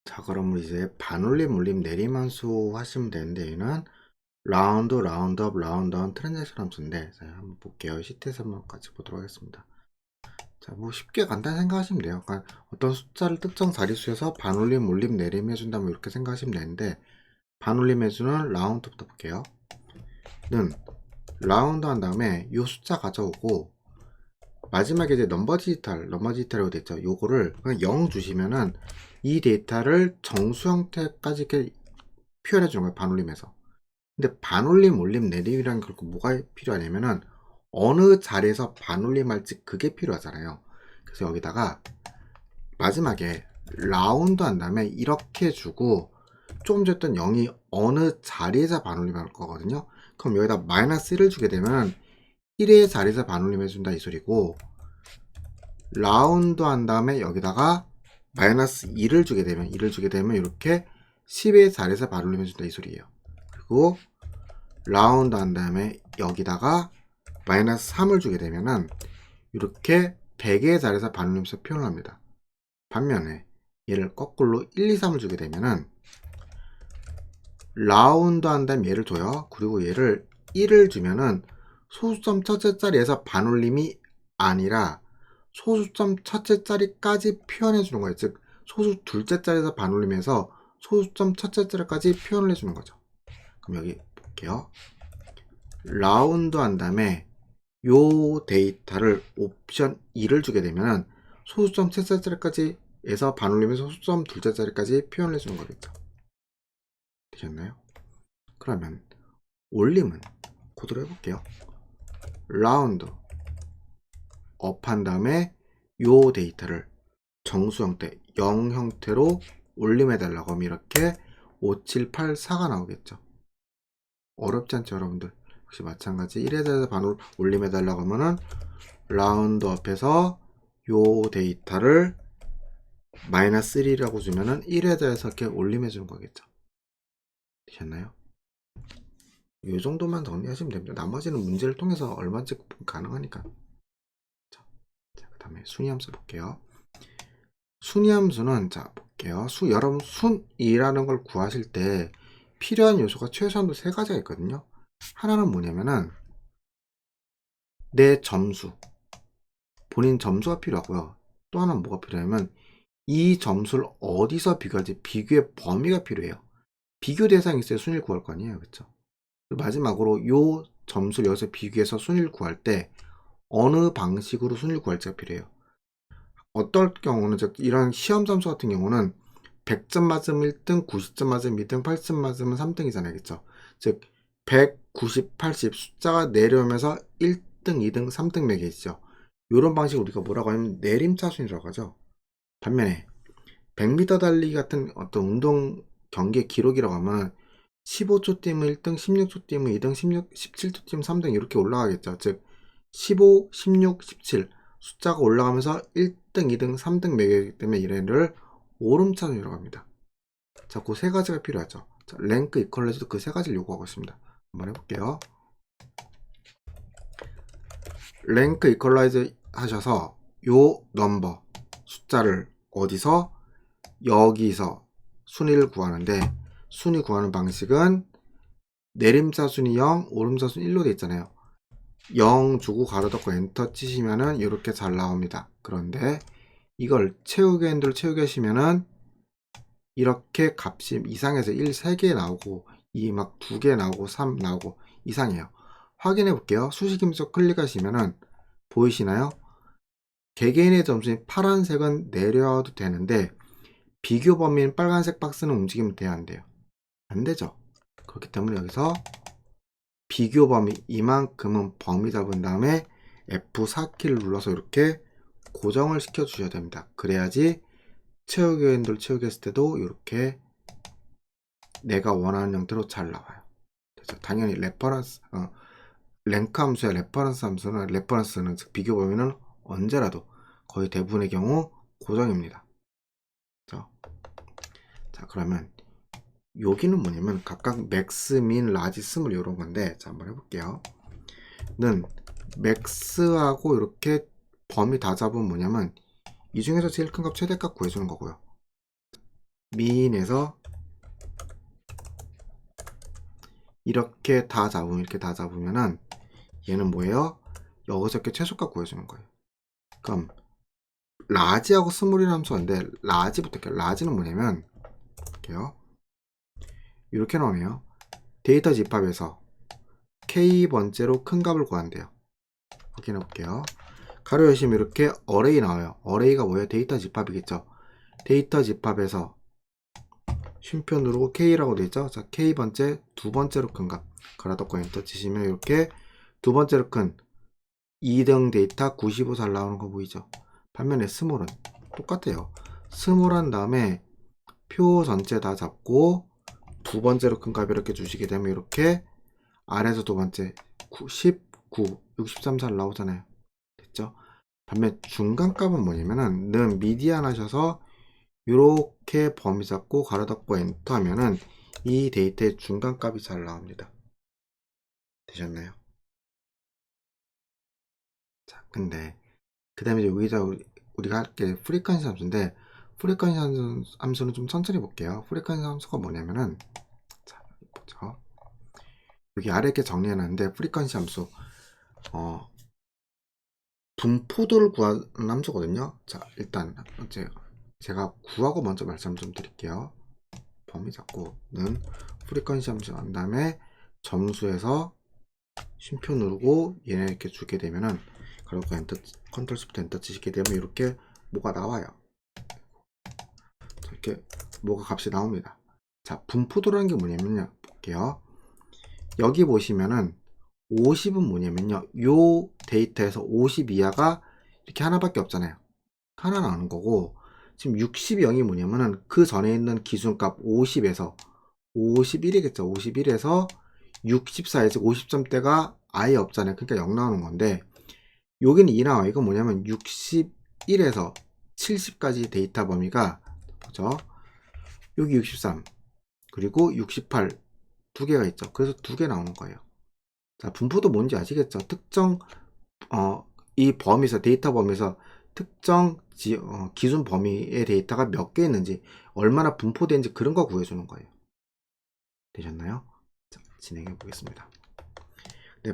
자, 그럼 이제 반올림, 올림, 내림함수 하시면 되는데, 얘는 라운드, 라운드업, 라운드다운 트랜잭션 함수인데, 자, 한번 볼게요. 시트에서 한번 같이 보도록 하겠습니다. 자, 뭐 쉽게 간단히 생각하시면 돼요. 그러니까 어떤 숫자를 특정 자릿수에서 반올림, 올림, 내림 해준다면 이렇게 생각하시면 되는데, 반올림 해주는 라운드부터 볼게요. 는 라운드 한 다음에 이 숫자 가져오고, 마지막에 이제 넘버 디지털이라고 되어 있죠. 요거를 그냥 0 주시면은 이 데이터를 정수 형태까지 이렇게 표현해 주는 거예요. 반올림에서. 근데 반올림, 올림, 내림이란 게 뭐가 필요하냐면은 어느 자리에서 반올림 할지 그게 필요하잖아요. 그래서 여기다가 마지막에 라운드 한 다음에 이렇게 주고 조금 전에 했던 0이 어느 자리에서 반올림 할 거거든요. 그럼 여기다 마이너스 1을 주게 되면 1의 자리에서 반올림 해준다 이 소리고, 라운드 한 다음에 여기다가 마이너스 2를 주게 되면 이렇게 10의 자리에서 반올림 해준다 이 소리예요. 그리고 라운드 한 다음에 여기다가 마이너스 3을 주게 되면은 이렇게 100의 자리에서 반올림해서 표현을 합니다. 반면에 얘를 거꾸로 1, 2, 3을 주게 되면은 라운드 한 다음에 얘를 줘요. 그리고 얘를 1을 주면은 소수점 첫째 자리에서 반올림이 아니라 소수점 첫째 자리까지 표현해 주는 거예요. 즉 소수 둘째 자리에서 반올림해서 소수점 첫째 자리까지 표현을 해주는 거죠. 그럼 여기 볼게요. 라운드 한 다음에 요 데이터를 옵션 2를 주게 되면 소수점 첫째 자리까지 에서 반올림해서 소수점 둘째 자리까지 표현을 해주는 거겠죠. 되셨나요? 그러면 올림은 그대로 해볼게요. 라운드 업 한 다음에 요 데이터를 정수 형태 0 형태로 올림해 달라고 하면 이렇게 5784가 나오겠죠. 어렵지 않죠, 여러분들? 역시 마찬가지 1에 대해서 반을 올림해 달라고 하면은 라운드 업에서 요 데이터를 마이너스 1이라고 주면은 1에 대해서 이렇게 올림해 주는 거겠죠. 되셨나요? 이 정도만 정리하시면 됩니다. 나머지는 문제를 통해서 얼마든지 가능하니까. 자, 그 다음에 순위함수 볼게요. 순위함수는 자 볼게요. 여러분 순이라는 걸 구하실 때 필요한 요소가 최소한도 세 가지가 있거든요. 하나는 뭐냐면은 내 점수, 본인 점수가 필요하고요. 또 하나는 뭐가 필요하냐면 이 점수를 어디서 비교할지 비교의 범위가 필요해요. 비교 대상이 있어야 순위를 구할 거 아니에요, 그렇죠? 그리고 마지막으로 요 점수를 여기서 비교해서 순위를 구할 때 어느 방식으로 순위를 구할지가 필요해요. 어떨 경우는 즉 이런 시험 점수 같은 경우는 100점 맞으면 1등, 90점 맞으면 2등, 80점 맞으면 3등이잖아요. 그쵸? 즉 100, 90, 80 숫자가 내려오면서 1등, 2등, 3등 매겨있죠. 이런 방식을 우리가 뭐라고 하냐면 내림차순이라고 하죠. 반면에 100m 달리기 같은 어떤 운동 경기의 기록이라고 하면 15초 뛰면 1등, 16초 뛰면 2등, 17초 뛰면 3등 이렇게 올라가겠죠. 즉 15, 16, 17 숫자가 올라가면서 1등, 2등, 3등 매기기 때문에 이래를 오름차순이라고 합니다. 자, 그 세 가지가 필요하죠. 자, 랭크 이퀄라이즈도 그 세 가지를 요구하고 있습니다. 한번 해볼게요. 랭크 이퀄라이즈 하셔서 요 넘버 숫자를 어디서 여기서 순위를 구하는데, 순위 구하는 방식은 내림차 순위 0, 오름차 순위 1로 되어 있잖아요. 0 주고 가로 닫고 엔터 치시면은 이렇게 잘 나옵니다. 그런데 이걸 채우기 핸들 채우기 하시면은 이렇게 값이 이상해서 1 3개 나오고 2 막 2개 나오고 3 나오고 이상해요. 확인해 볼게요. 수식 함수 클릭하시면은 보이시나요? 개개인의 점수인 파란색은 내려도 되는데 비교 범위인 빨간색 박스는 움직이면 돼요, 안 돼요? 안 되죠. 그렇기 때문에 여기서 비교 범위 이만큼은 범위 잡은 다음에 F4키를 눌러서 이렇게 고정을 시켜 주셔야 됩니다. 그래야지 채우기 핸들 채우기 했을 때도 이렇게 내가 원하는 형태로 잘 나와요. 그래서 당연히 랭크 함수야 레퍼런스는 즉 비교 범위는 언제라도 거의 대부분의 경우 고정입니다. 자, 그러면 여기는 뭐냐면 각각 맥스, 민, 라지, 스물 이런 건데, 자 한번 해볼게요. 는 맥스하고 이렇게 범위 다 잡으면 뭐냐면 이 중에서 제일 큰 값 최대값 구해주는 거고요. 민에서 이렇게 다 잡으면은 얘는 뭐예요? 여기서 이렇게 최소값 구해주는 거예요. 그럼 라지하고 스몰이라는 함수가 있는데 라지부터 할게요. 라지는 뭐냐면 볼게요. 이렇게 나오네요. 데이터 집합에서 k번째로 큰 값을 구한대요. 확인해 볼게요. 가로 열시면 이렇게 어레이 나와요. 어레이가 뭐예요? 데이터 집합이겠죠. 데이터 집합에서 쉼표 누르고 k라고 되어있죠. 자, k번째 두 번째로 큰 값 가로 닫고 엔터 치시면 이렇게 두 번째로 큰 2등 데이터 95살 나오는 거 보이죠. 반면에 스몰은 똑같아요. 스몰 한 다음에 표 전체 다 잡고 두 번째로 큰 값 이렇게 주시게 되면 이렇게 아래에서 두 번째 19, 63살 나오잖아요. 됐죠? 반면 중간값은 뭐냐면은 는 미디안 하셔서 이렇게 범위 잡고 가로 닫고 엔터 하면은 이 데이터의 중간값이 잘 나옵니다. 되셨나요? 자, 근데 그 다음에 이제 여기서 우리가 할 게 프리퀀시 함수인데 프리퀀시 함수는 좀 천천히 볼게요. 프리퀀시 함수가 뭐냐면은 자, 보죠. 여기 아래 이렇게 정리해놨는데 프리퀀시 함수 분포도를 구하는 함수거든요. 자, 일단 제가 구하고 먼저 말씀 좀 드릴게요. 범위 잡고는 프리퀀시 함수 한 다음에 점수에서 쉼표 누르고 얘네 이렇게 주게 되면은 그리고 엔터 컨트롤 시프트 엔터 치시게 되면 이렇게 뭐가 나와요. 자, 이렇게 뭐가 값이 나옵니다. 자, 분포도라는 게 뭐냐면요. 볼게요. 여기 보시면은 50은 뭐냐면요. 요 데이터에서 50 이하가 이렇게 하나밖에 없잖아요. 하나 나오는 거고 지금 60이 0이 뭐냐면은 그 전에 있는 기준값 50에서 51이겠죠. 51에서 64에서 50점대가 아예 없잖아요. 그러니까 0 나오는 건데 여기는 2 나와. 이건 뭐냐면 61에서 70까지 데이터 범위가 보죠. 여기 63 그리고 68 두 개가 있죠. 그래서 두 개 나오는 거예요. 자, 분포도 뭔지 아시겠죠? 특정 이 범위에서 데이터 범위에서 특정 기준 범위의 데이터가 몇 개 있는지 얼마나 분포되는지 그런 거 구해주는 거예요. 되셨나요? 자, 진행해 보겠습니다. 네,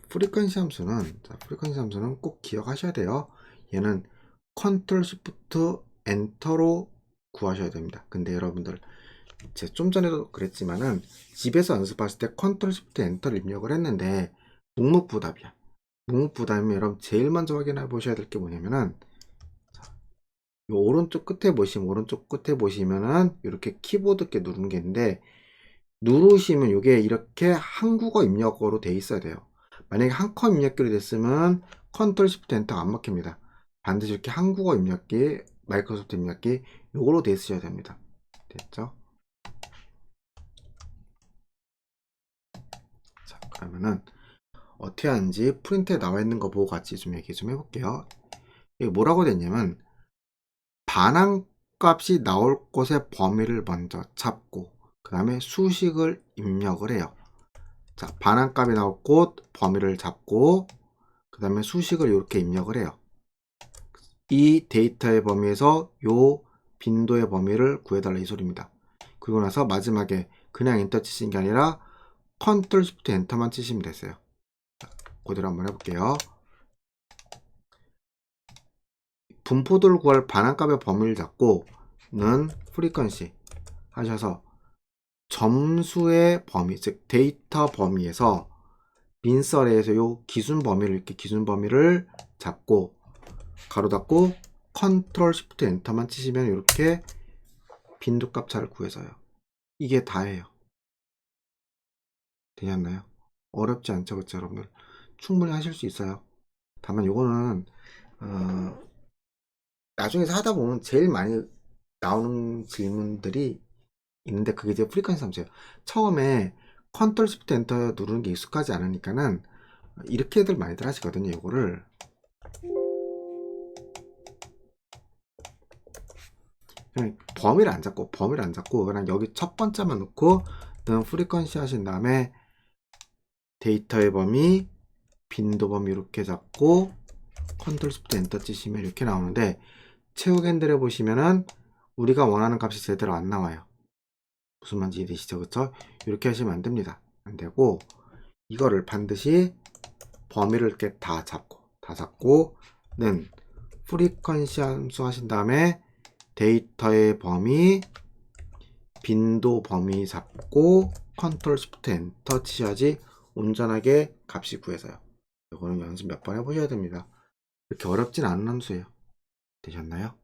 프리퀀시 함수는 꼭 기억하셔야 돼요. 얘는 컨트롤 시프트 엔터로 구하셔야 됩니다. 근데 여러분들 제가 좀 전에도 그랬지만은 집에서 연습하실 때 컨트롤 시프트 엔터를 입력을 했는데 묵묵부답이야. 묵묵부답이면 여러분 제일 먼저 확인해 보셔야 될 게 뭐냐면은 요 오른쪽 끝에 보시면은 이렇게 키보드 이렇게 누르는 게 있는데 누르시면 이게 이렇게 한국어 입력어로 돼 있어야 돼요. 만약에 한커 입력기로 됐으면 컨트롤 시프트 엔터가 안 먹힙니다. 반드시 이렇게 한국어 입력기, 마이크로소프트 입력기 요거로 돼 있으셔야 됩니다. 됐죠? 자, 그러면은 어떻게 하는지 프린트에 나와 있는 거 보고 같이 좀 얘기 좀 해볼게요. 이게 뭐라고 됐냐면 반환값이 나올 곳의 범위를 먼저 잡고 그 다음에 수식을 입력을 해요. 자, 반환값이 나올 곳 범위를 잡고 그 다음에 수식을 이렇게 입력을 해요. 이 데이터의 범위에서 요 빈도의 범위를 구해달라 이 소리입니다. 그리고 나서 마지막에 그냥 엔터 치시는 게 아니라 컨트롤 시프트 엔터만 치시면 되세요. 자, 그대로 한번 해볼게요. 분포도를 구할 반환값의 범위를 잡고 는 프리퀀시 하셔서 점수의 범위, 즉 데이터 범위에서 민설에서 요 기준 범위를 이렇게 기준 범위를 잡고 가로 닫고 컨트롤 시프트 엔터만 치시면 이렇게 빈도값 잘 구해져요. 이게 다예요. 되셨나요? 어렵지 않죠, 그렇죠, 여러분들? 충분히 하실 수 있어요. 다만 요거는 나중에 하다 보면 제일 많이 나오는 질문들이 있는데 그게 이제 프리퀀시 함수예요. 처음에 컨트롤 시프트 엔터 누르는 게 익숙하지 않으니까는 이렇게들 많이들 하시거든요. 이거를 그냥 범위를 안 잡고 그냥 여기 첫 번째만 놓고 는 프리퀀시 하신 다음에 데이터의 범위 빈도 범위 이렇게 잡고 컨트롤 시프트 엔터 치시면 이렇게 나오는데 채우기 핸들에 보시면은 우리가 원하는 값이 제대로 안 나와요. 무슨 말인지 이해되시죠? 그쵸? 이렇게 하시면 안 됩니다. 안 되고, 이거를 반드시 범위를 이렇게 다 잡고, 는 프리퀀시 함수 하신 다음에 데이터의 범위, 빈도 범위 잡고 컨트롤 시프트 엔터 치셔야지 온전하게 값이 구해져요. 이거는 연습 몇 번 해보셔야 됩니다. 그렇게 어렵진 않은 함수예요. 되셨나요?